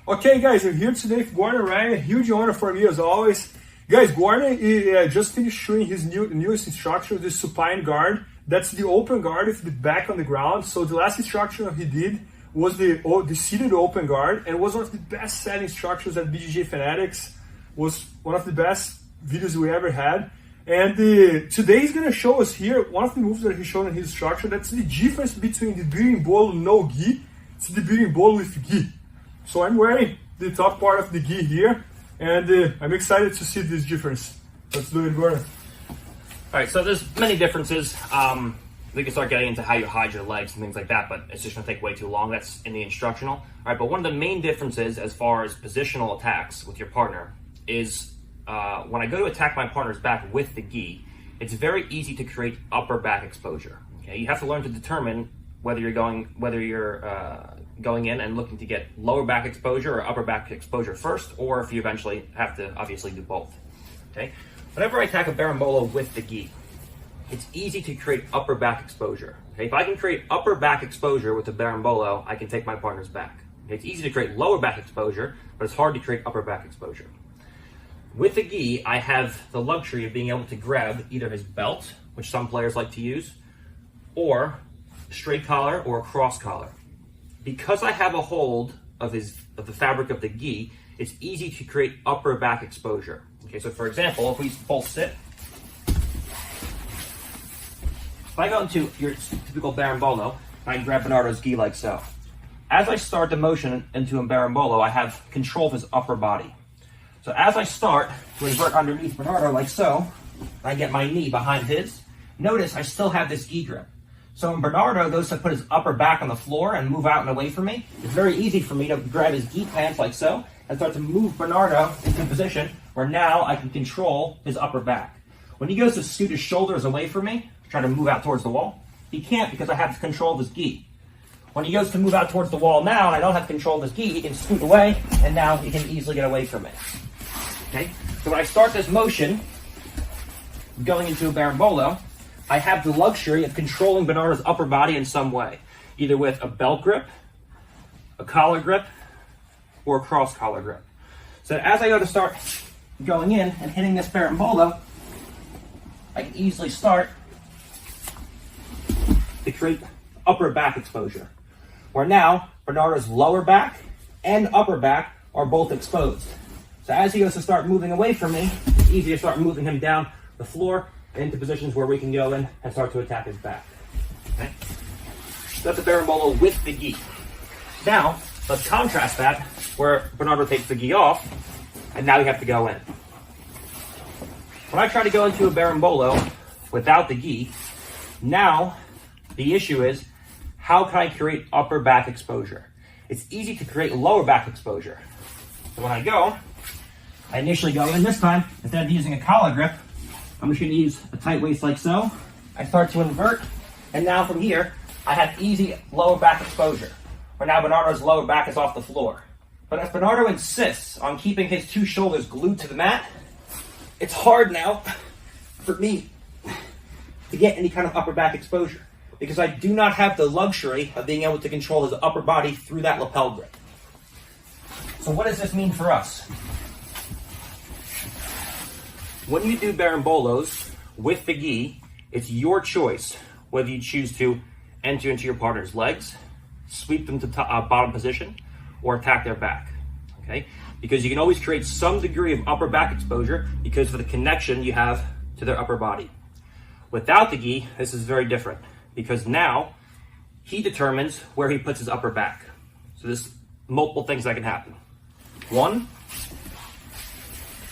Okay, guys, I'm here today with Gordon Ryan. Huge honor for me as always. Guys, Gordon just finished showing his newest instruction, the supine guard. That's the open guard with the back on the ground. So the last instruction he did was the seated open guard, and was one of the best set instructions at BJJ Fanatics. Was one of the best videos we ever had. And today he's gonna show us here one of the moves that he showed in his instruction. That's the difference between the berimbolo no gi to the berimbolo with gi. So I'm wearing the top part of the gi here, and I'm excited to see this difference. Let's do it, Gordon. All right, so there's many differences. We can start getting into how you hide your legs and things like that, but it's just gonna take way too long. That's in the instructional. All right, but one of the main differences as far as positional attacks with your partner is when I go to attack my partner's back with the gi, it's very easy to create upper back exposure. Okay, you have to learn to determine whether you're going in and looking to get lower back exposure or upper back exposure first, or if you eventually have to obviously do both. Okay, whenever I attack a berimbolo with the gi, it's easy to create upper back exposure. Okay, if I can create upper back exposure with the berimbolo, I can take my partner's back. Okay, it's easy to create lower back exposure, but it's hard to create upper back exposure. With the gi, I have the luxury of being able to grab either his belt, which some players like to use, or straight collar or a cross collar. Because I have a hold of the fabric of the gi, it's easy to create upper back exposure. Okay, so for example, if we both sit, if I go into your typical berimbolo, I can grab Bernardo's gi like so. As I start the motion into a berimbolo, I have control of his upper body. So as I start to invert underneath Bernardo like so, I get my knee behind his. Notice I still have this gi grip. So when Bernardo goes to put his upper back on the floor and move out and away from me, it's very easy for me to grab his gi pants like so and start to move Bernardo into a position where now I can control his upper back. When he goes to scoot his shoulders away from me, try to move out towards the wall, he can't because I have control of his gi. When he goes to move out towards the wall now and I don't have control of his gi, he can scoot away and now he can easily get away from it. Okay, so when I start this motion, going into a berimbolo, I have the luxury of controlling Bernardo's upper body in some way, either with a belt grip, a collar grip, or a cross collar grip. So as I go to start going in and hitting this berimbolo, I can easily start to create upper back exposure, where now Bernardo's lower back and upper back are both exposed. So as he goes to start moving away from me, it's easy to start moving him down the floor and into positions where we can go in and start to attack his back. Okay? So that's a berimbolo with the gi. Now, let's contrast that where Bernardo takes the gi off, and now we have to go in. When I try to go into a berimbolo without the gi, now the issue is, how can I create upper back exposure? It's easy to create lower back exposure. So when I go, I initially go in this time, instead of using a collar grip, I'm just going to use a tight waist like so. I start to invert, and now from here, I have easy lower back exposure, where now Bernardo's lower back is off the floor. But if Bernardo insists on keeping his two shoulders glued to the mat, it's hard now for me to get any kind of upper back exposure, because I do not have the luxury of being able to control his upper body through that lapel grip. So what does this mean for us? When you do berimbolos with the gi, it's your choice whether you choose to enter into your partner's legs, sweep them to bottom position, or attack their back. Okay? Because you can always create some degree of upper back exposure because of the connection you have to their upper body. Without the gi, this is very different, because now he determines where he puts his upper back. So there's multiple things that can happen. One,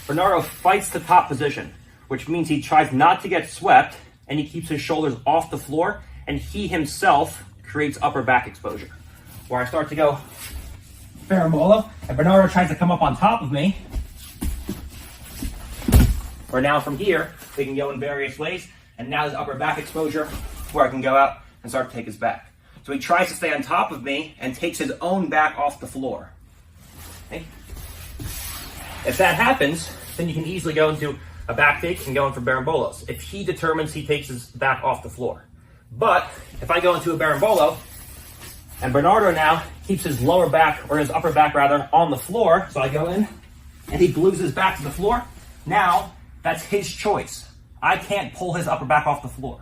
Bernardo fights the top position, which means he tries not to get swept and he keeps his shoulders off the floor, and he himself creates upper back exposure. Where I start to go berimbolo and Bernardo tries to come up on top of me. Where now from here, we can go in various ways, and now there's upper back exposure where I can go out and start to take his back. So he tries to stay on top of me and takes his own back off the floor. Okay? If that happens, then you can easily go into a back take and go in for berimbolos if he determines he takes his back off the floor. But if I go into a berimbolo And Bernardo now keeps his lower back, or his upper back rather, on the floor. So I go in, and he glues his back to the floor. Now, that's his choice. I can't pull his upper back off the floor.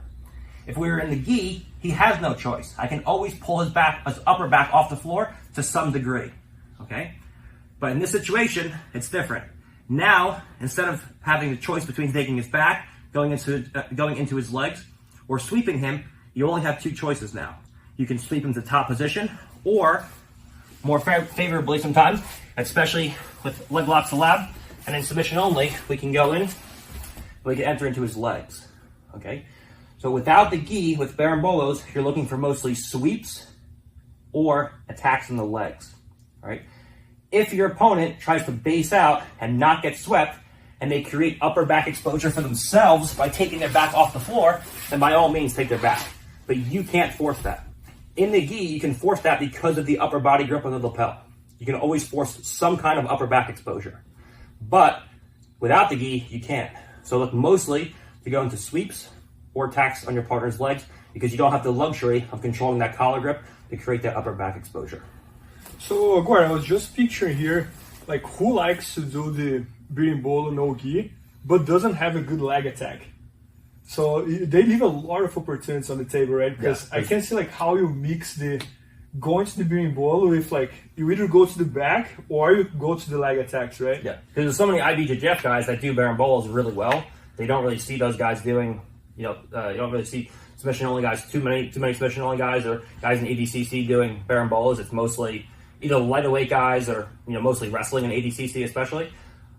If we were in the gi, he has no choice. I can always pull his upper back off the floor to some degree, okay? But in this situation, it's different. Now, instead of having the choice between taking his back, going into his legs, or sweeping him, you only have two choices now. You can sweep him to top position, or more favorably sometimes, especially with leg locks allowed, and in submission only, we can go in, we can enter into his legs, okay? So without the gi, with barimbolos, you're looking for mostly sweeps or attacks in the legs, all right? If your opponent tries to base out and not get swept, and they create upper back exposure for themselves by taking their back off the floor, then by all means take their back. But you can't force that. In the gi, you can force that because of the upper body grip of the lapel. You can always force some kind of upper back exposure. But without the gi, you can't. So look mostly to go into sweeps or attacks on your partner's legs, because you don't have the luxury of controlling that collar grip to create that upper back exposure. So, Gordon, I was just picturing here, like, who likes to do the berimbolo no gi, but doesn't have a good leg attack? So they leave a lot of opportunities on the table, right? Because I can see like how you mix the going to the berimbolo with like you either go to the back or you go to the leg attacks, right? Yeah, because there's so many IBJJF guys that do berimbolos really well. They don't really see those guys doing, you don't really see submission only guys, too many submission only guys or guys in ADCC doing berimbolos. It's mostly either lightweight guys or mostly wrestling in ADCC especially.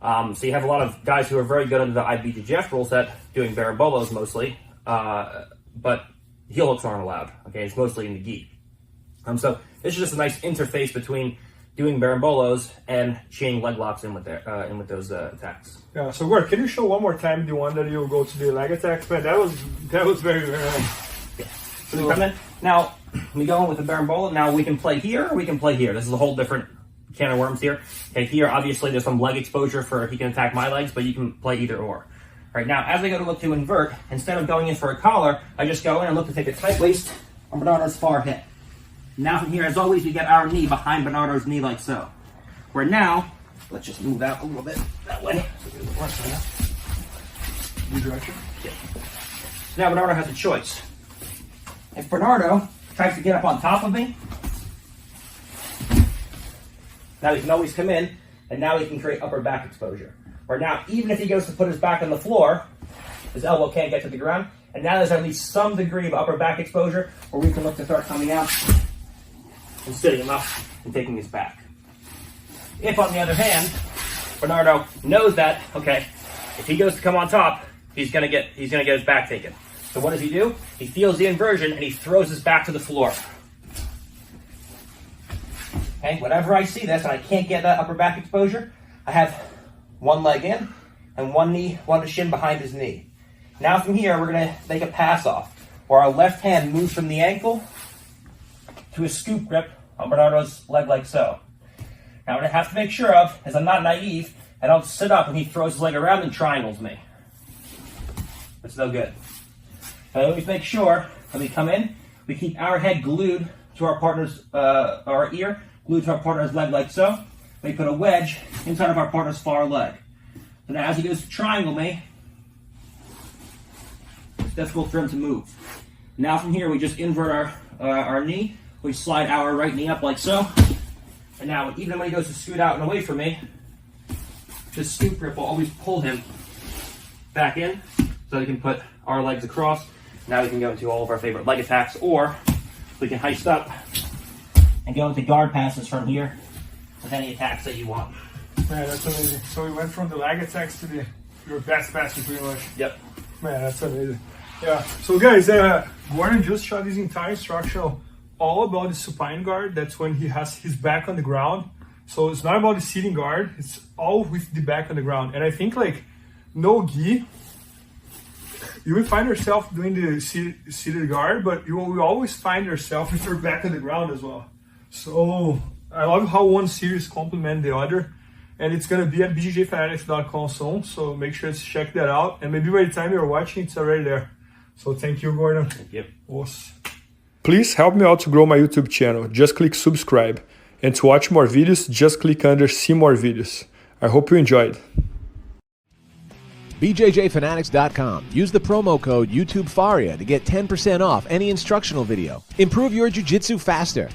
So you have a lot of guys who are very good under the IBJJF rule set doing berimbolos mostly, but heel hooks aren't allowed. Okay, it's mostly in the gi. So this is just a nice interface between doing berimbolos and chain leg locks in with those attacks. Yeah. So Gord, can you show one more time the one that you go to the leg attacks? Man, that was very nice. Yeah. So we come in now. We go in with the berimbolo. Now we can play here, or we can play here. This is a whole different can of worms here. Okay, here obviously there's some leg exposure for he can attack my legs, but you can play either or. All right, now as I go to look to invert, instead of going in for a collar, I just go in and look to take a tight waist on Bernardo's far hip. Now from here, as always, we get our knee behind Bernardo's knee like so. Where now, let's just move out a little bit that way. New direction? Yeah. Now Bernardo has a choice. If Bernardo tries to get up on top of me, now he can always come in, and now he can create upper back exposure. Or now, even if he goes to put his back on the floor, his elbow can't get to the ground, and now there's at least some degree of upper back exposure where we can look to start coming out and sitting him up and taking his back. If, on the other hand, Bernardo knows that, okay, if he goes to come on top, he's gonna get his back taken. So what does he do? He feels the inversion and he throws his back to the floor. Okay, whenever I see this and I can't get that upper back exposure, I have one leg in and one shin behind his knee. Now from here, we're gonna make a pass off, where our left hand moves from the ankle to a scoop grip on Bernardo's leg like so. Now what I have to make sure of is I'm not naive, I don't sit up and he throws his leg around and triangles me. That's no good. I always make sure when we come in, we keep our head glued to our partner's, our ear, glued to our partner's leg like so. We put a wedge inside of our partner's far leg. So now as he goes to triangle me, it's difficult for him to move. Now from here, we just invert our knee. We slide our right knee up like so. And now, even when he goes to scoot out and away from me, this scoop grip will always pull him back in so he can put our legs across. Now we can go into all of our favorite leg attacks, or we can heist up and go into guard passes from here with any attacks that you want. Man, that's amazing. So we went from the leg attacks to your best passes pretty much. Yep. Man, that's amazing. Yeah. So guys, Gordon just shot this entire instructional all about the supine guard. That's when he has his back on the ground. So it's not about the sitting guard. It's all with the back on the ground. And I think like no gi, you will find yourself doing the seated guard, but you will always find yourself with your back on the ground as well. So I love how one series complement the other. And it's going to be at bjjfanatics.com soon. So make sure to check that out. And maybe by the time you're watching, it's already there. So thank you, Gordon. Thank you. Awesome. Please help me out to grow my YouTube channel. Just click subscribe. And to watch more videos, just click under see more videos. I hope you enjoyed. BJJFanatics.com. Use the promo code YouTubeFaria to get 10% off any instructional video. Improve your jiu-jitsu faster.